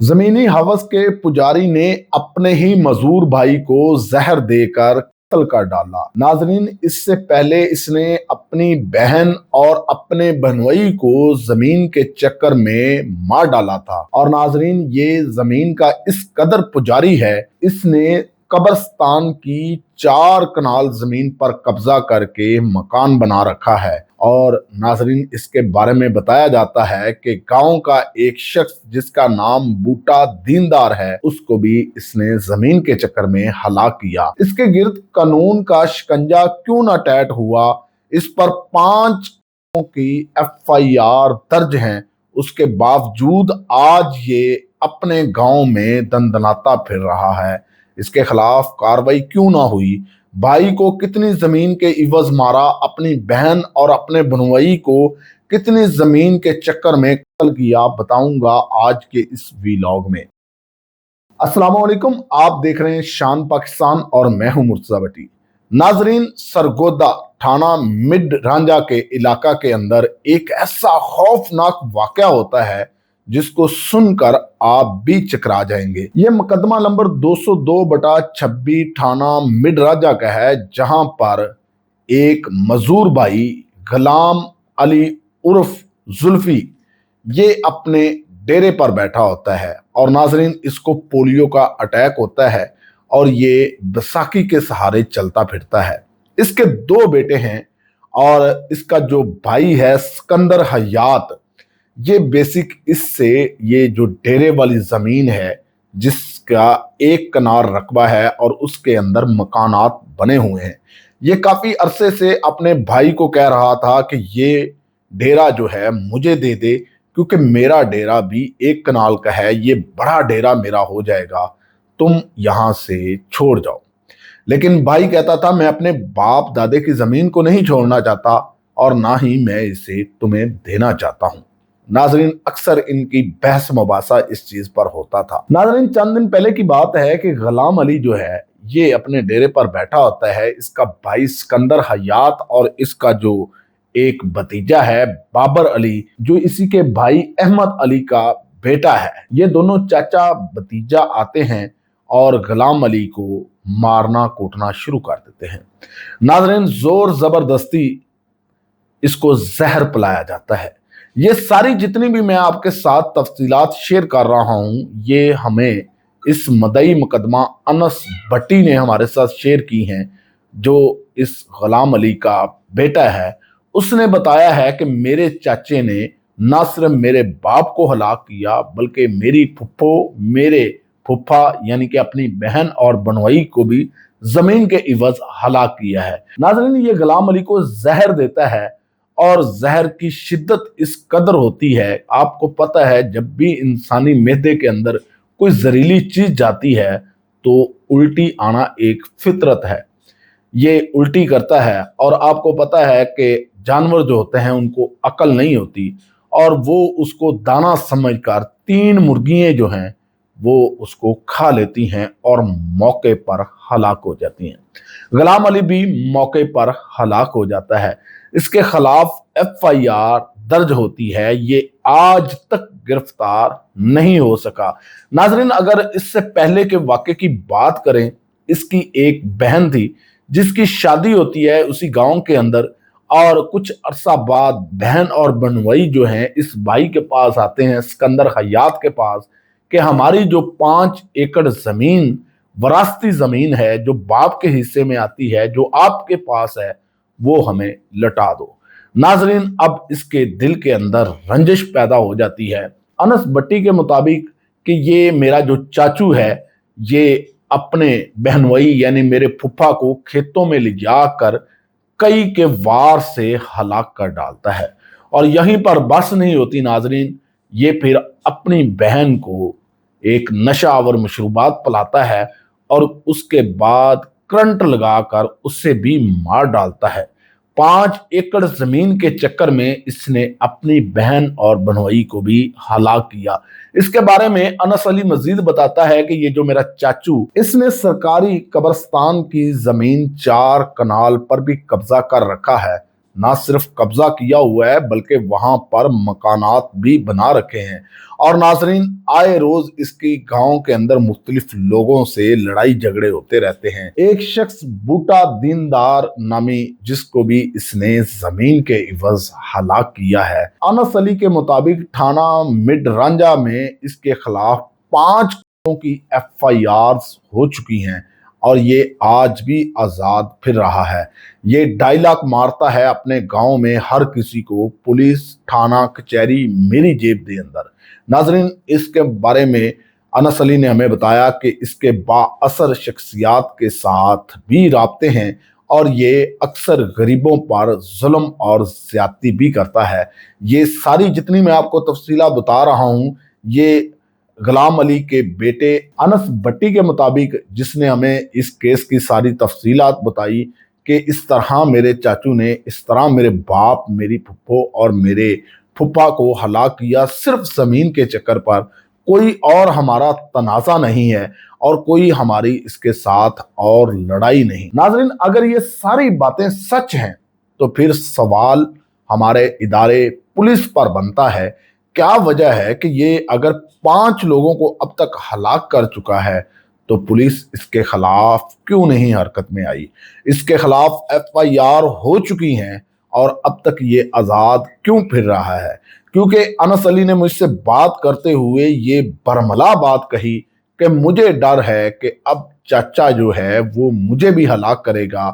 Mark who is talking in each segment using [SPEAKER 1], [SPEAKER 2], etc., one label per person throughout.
[SPEAKER 1] जमीनी हवस के पुजारी ने अपने ही मजूर भाई को जहर देकर कत्ल कर डाला। नाजरीन, इससे पहले इसने अपनी बहन और अपने बहनोई को जमीन के चक्कर में मार डाला था। और नाजरीन, ये जमीन का इस कदर पुजारी है, इसने कब्रिस्तान की 4 कनाल जमीन पर कब्जा करके मकान बना रखा है। और नाजरीन, इसके बारे में बताया जाता है कि गांव का एक शख्स जिसका नाम बूटा दीनदार है, उसको भी इसने जमीन के चक्कर में हलाक किया। इसके गिर्द कानून का शिकंजा क्यों न टाइट हुआ, इस पर 5 की FIR दर्ज हैं, उसके बावजूद आज ये अपने गांव में दंदनाता फिर रहा है। इसके खिलाफ कार्रवाई क्यों ना हुई? भाई को कितनी जमीन के इवज मारा, अपनी बहन और अपने बनवई को कितनी जमीन के चक्कर में कत्ल किया, बताऊंगा आज के इस वीलॉग में। अस्सलाम वालेकुम, आप देख रहे हैं शान पाकिस्तान और मैं हूं मुर्तजा भट्टी। नाजरीन, सरगोदा थाना मिड रांझा के इलाका के अंदर एक ऐसा खौफनाक वाकया होता है जिसको सुनकर आप भी चकरा जाएंगे। यह मुकदमा नंबर 202/26 थाना मिड रांझा का है, जहां पर एक मजूर भाई गुलाम अली उर्फ जुल्फी ये अपने डेरे पर बैठा होता है। और नाजरीन, इसको पोलियो का अटैक होता है और ये बैसाखी के सहारे चलता फिरता है। इसके 2 बेटे हैं और इसका जो भाई है सिकंदर हयात, ये बेसिक इससे ये जो डेरे वाली जमीन है जिसका 1 कनाल रकबा है और उसके अंदर मकानात बने हुए हैं, ये काफी अरसे से अपने भाई को कह रहा था कि ये डेरा जो है मुझे दे दे, क्योंकि मेरा डेरा भी 1 कनाल का है, ये बड़ा डेरा मेरा हो जाएगा, तुम यहां से छोड़ जाओ। लेकिन भाई कहता था मैं अपने बाप दादे की जमीन को नहीं छोड़ना चाहता और ना ही मैं इसे तुम्हें देना चाहता हूं। नाजरीन, अक्सर इनकी बहस मुबासा इस चीज पर होता था। नाजरीन, चंद दिन पहले की बात है कि गुलाम अली जो है ये अपने डेरे पर बैठा होता है। इसका भाई सिकंदर हयात और इसका जो एक भतीजा है बाबर अली, जो इसी के भाई अहमद अली का बेटा है, ये दोनों चाचा भतीजा आते हैं और गुलाम अली को मारना कूटना शुरू कर देते हैं। नाजरीन, जोर जबरदस्ती इसको जहर पिलाया जाता है। ये सारी जितनी भी मैं आपके साथ तफसीलात शेयर कर रहा हूं, ये हमें इस मदई मुकदमा अनस भट्टी ने हमारे साथ शेयर की हैं, जो इस गुलाम अली का बेटा है। उसने बताया है कि मेरे चाचे ने ना सिर्फ मेरे बाप को हलाक किया, बल्कि मेरी फुप्पो, मेरे फुफ्फा यानी कि अपनी बहन और बनवई को भी जमीन के इवज हलाक किया है। नाज़रीन, ये गुलाम अली को जहर देता है और जहर की शिद्दत इस कदर होती है, आपको पता है जब भी इंसानी मैदे के अंदर कोई जहरीली चीज जाती है तो उल्टी आना एक फितरत है, ये उल्टी करता है। और आपको पता है कि जानवर जो होते हैं उनको अकल नहीं होती और वो उसको दाना समझकर 3 मुर्गियां जो हैं वो उसको खा लेती हैं और मौके पर हलाक हो जाती हैं। गुलाम अली भी मौके पर हलाक हो जाता है। इसके खिलाफ FIR दर्ज होती है, ये आज तक गिरफ्तार नहीं हो सका। नाजरीन, अगर इससे पहले के वाक़े की बात करें, इसकी एक बहन थी जिसकी शादी होती है उसी गांव के अंदर, और कुछ अरसा बाद बहन और बनवई जो हैं इस भाई के पास आते हैं, सिकंदर हयात के पास, कि हमारी जो 5 एकड़ जमीन वरासती जमीन है जो बाप के हिस्से में आती है, जो आपके पास है, वो हमें लौटा दो। नाजरीन, अब इसके दिल के अंदर रंजिश पैदा हो जाती है। अनस भट्टी के मुताबिक कि ये मेरा जो चाचू है ये अपने बहनवई यानी मेरे फुफ्फा को खेतों में ले जाकर कई के वार से हलाक कर डालता है। और यहीं पर बस नहीं होती नाजरीन, ये फिर अपनी बहन को एक नशावर मशरूबात पिलाता है और उसके बाद करंट लगाकर उससे भी मार डालता है। 5 एकड़ जमीन के चक्कर में इसने अपनी बहन और बनवई को भी हलाक किया। इसके बारे में अनस अली मजीद बताता है कि ये जो मेरा चाचू, इसने सरकारी कब्रिस्तान की जमीन 4 कनाल पर भी कब्जा कर रखा है, ना सिर्फ कब्जा किया हुआ है बल्कि वहां पर मकानात भी बना रखे हैं। और नाजरीन, आए रोज इसकी गांव के अंदर मुख्तलिफ लोगों से लड़ाई झगड़े होते रहते हैं। एक शख्स बूटा दीनदार नामी, जिसको भी इसने जमीन के इवज हलाक किया है। अनस अली के मुताबिक थाना मिड रांझा में इसके खिलाफ 5 की FIR हो चुकी हैं और ये आज भी आजाद फिर रहा है। ये डायलॉग मारता है अपने गांव में हर किसी को, पुलिस थाना कचहरी मेरी जेब दे अंदर। नाजरीन, इसके बारे में अनस अली ने हमें बताया कि इसके बाअसर शख्सियात के साथ भी राब्ते हैं और ये अक्सर गरीबों पर जुल्म और ज्यादती भी करता है। ये सारी जितनी मैं आपको तफसीला बता रहा हूँ, ये गुलाम अली के बेटे अनस भट्टी के मुताबिक, जिसने हमें इस केस की सारी तफसीलात बताई कि इस तरह मेरे चाचू ने, इस तरह मेरे बाप, मेरी फुप्पो और मेरे फुप्पा को हलाक किया सिर्फ जमीन के चक्कर पर। कोई और हमारा तनाज़ा नहीं है और कोई हमारी इसके साथ और लड़ाई नहीं। नाज़रीन, अगर ये सारी बातें सच हैं तो फिर सवाल हमारे इदारे पुलिस पर बनता है। क्या वजह है कि ये अगर 5 लोगों को अब तक हलाक कर चुका है तो पुलिस इसके खिलाफ क्यों नहीं हरकत में आई? इसके खिलाफ FIR हो चुकी हैं और अब तक ये आज़ाद क्यों फिर रहा है? क्योंकि अनस अली ने मुझसे बात करते हुए ये बरमला बात कही कि मुझे डर है कि अब चाचा जो है वो मुझे भी हलाक करेगा।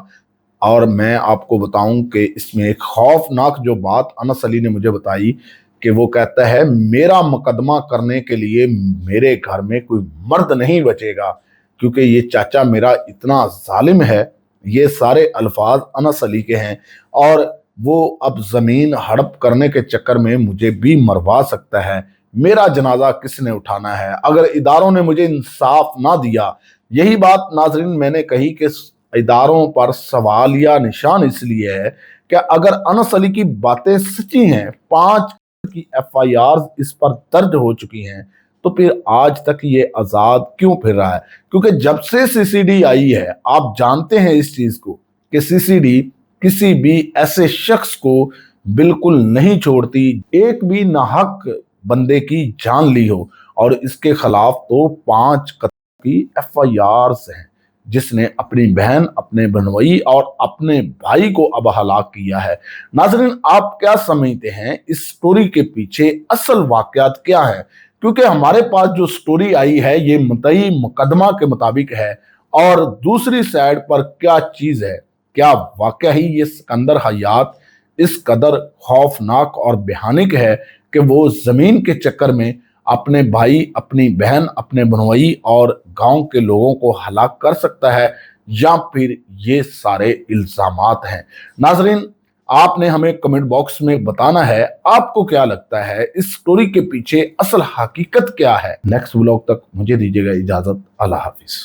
[SPEAKER 1] और मैं आपको बताऊं कि इसमें एक खौफनाक जो बात अनस अली ने मुझे बताई कि वो कहता है, मेरा मुकदमा करने के लिए मेरे घर में कोई मर्द नहीं बचेगा क्योंकि ये चाचा मेरा इतना जालिम है। ये सारे अल्फाज अनस अली के हैं और वो अब जमीन हड़प करने के चक्कर में मुझे भी मरवा सकता है। मेरा जनाजा किसने उठाना है अगर इदारों ने मुझे इंसाफ ना दिया? यही बात नाजरीन मैंने कही कि इदारों पर सवालिया निशान इसलिए है कि अगर अनस अली की बातें सच्ची हैं, 5 की FIR इस पर दर्ज हो चुकी हैं, तो फिर आज तक ये आजाद क्यों फिर रहा है? क्योंकि जब से CCD आई है, आप जानते हैं इस चीज को कि CCD किसी भी ऐसे शख्स को बिल्कुल नहीं छोड़ती, एक भी नाहक बंदे की जान ली हो। और इसके खिलाफ तो 5 कत्ल की FIR हैं, जिसने अपनी बहन, अपने बनवई और अपने भाई को अब हलाक किया है। नाजरीन, आप क्या समझते हैं इस स्टोरी के पीछे असल वाकयात क्या है? क्योंकि हमारे पास जो स्टोरी आई है ये मुद्दई मुकदमा के मुताबिक है और दूसरी साइड पर क्या चीज है, क्या वाकया ही ये सिकंदर हयात इस कदर खौफनाक और भयानक है कि वो जमीन के चक्कर में अपने भाई, अपनी बहन, अपने बनवई और गांव के लोगों को हलाक कर सकता है, या फिर ये सारे इल्जामात हैं? नाजरीन, आपने हमें कमेंट बॉक्स में बताना है आपको क्या लगता है इस स्टोरी के पीछे असल हकीकत क्या है। नेक्स्ट व्लॉग तक मुझे दीजिएगा इजाजत। अल्लाह हाफिज।